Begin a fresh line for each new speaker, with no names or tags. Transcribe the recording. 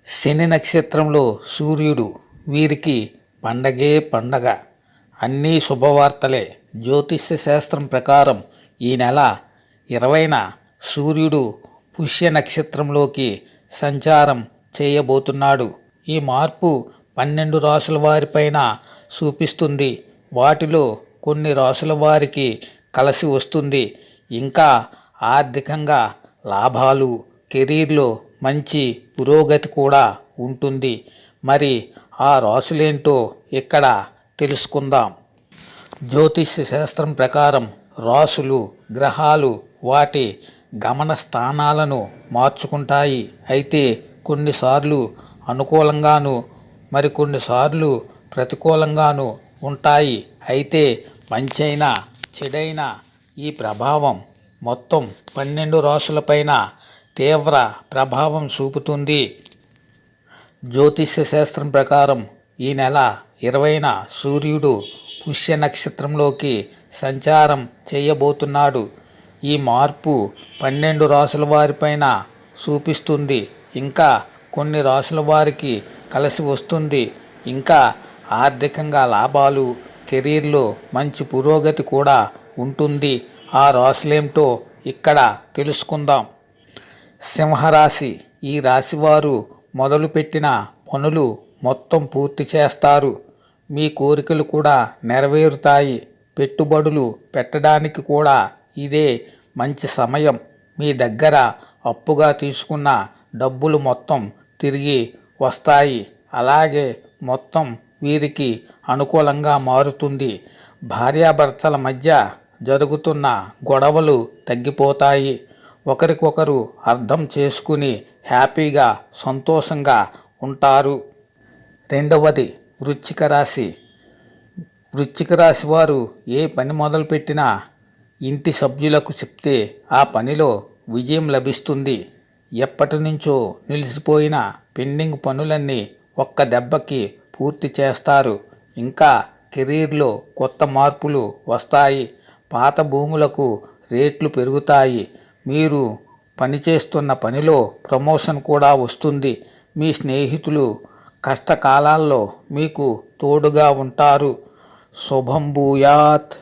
శని నక్షత్రంలో సూర్యుడు, వీరికి పండగే పండగ. అన్నీ శుభవార్తలే. జ్యోతిష్య శాస్త్రం ప్రకారం ఈ నెల 20న సూర్యుడు పుష్య నక్షత్రంలోకి సంచారం చేయబోతున్నాడు. ఈ మార్పు 12 రాసుల వారిపైన చూపిస్తుంది. వాటిలో కొన్ని రాసుల వారికి కలిసి వస్తుంది. ఇంకా ఆర్థికంగా లాభాలు, కెరీర్లో మంచి పురోగతి కూడా ఉంటుంది. మరి ఆ రాసులేంటో ఇక్కడ తెలుసుకుందాం. జ్యోతిష్య శాస్త్రం ప్రకారం రాసులు, గ్రహాలు వాటి గమన స్థానాలను మార్చుకుంటాయి. అయితే కొన్నిసార్లు అనుకూలంగాను, మరికొన్నిసార్లు ప్రతికూలంగాను ఉంటాయి. అయితే మంచైనా చెడైనా ఈ ప్రభావం మొత్తం 12 రాసులపైన తీవ్ర ప్రభావం చూపుతుంది. జ్యోతిష్య శాస్త్రం ప్రకారం ఈ నెల 20న సూర్యుడు పుష్య నక్షత్రంలోకి సంచారం చేయబోతున్నాడు. ఈ మార్పు 12 రాసుల వారిపైన చూపిస్తుంది. ఇంకా కొన్ని రాసుల వారికి కలిసి వస్తుంది. ఇంకా ఆర్థికంగా లాభాలు, కెరీర్లో మంచి పురోగతి కూడా ఉంటుంది. ఆ రాశులేమిటో ఇక్కడ తెలుసుకుందాం. సింహరాశి. ఈ రాశివారు మొదలుపెట్టిన పనులు మొత్తం పూర్తి చేస్తారు. మీ కోరికలు కూడా నెరవేరుతాయి. పెట్టుబడులు పెట్టడానికి కూడా ఇదే మంచి సమయం. మీ దగ్గర అప్పుగా తీసుకున్న డబ్బులు మొత్తం తిరిగి వస్తాయి. అలాగే మొత్తం వీరికి అనుకూలంగా మారుతుంది. భార్యాభర్తల మధ్య జరుగుతున్న గొడవలు తగ్గిపోతాయి. ఒకరికొకరు అర్థం చేసుకుని హ్యాపీగా, సంతోషంగా ఉంటారు. రెండవది వృశ్చిక రాశి. వృశ్చిక రాశి వారు ఏ పని మొదలుపెట్టినా ఇంటి సభ్యులకు చెప్తే ఆ పనిలో విజయం లభిస్తుంది. ఎప్పటి నుంచో నిలిచిపోయిన పెండింగ్ పనులన్నీ ఒక్క దెబ్బకి పూర్తి చేస్తారు. ఇంకా కెరీర్లో కొత్త మార్పులు వస్తాయి. పాత భూములకు రేట్లు పెరుగుతాయి. మీరు పనిచేస్తున్న పనిలో ప్రమోషన్ కూడా వస్తుంది. మీ స్నేహితులు కష్టకాలాల్లో మీకు తోడుగా ఉంటారు. శుభం భూయాత్.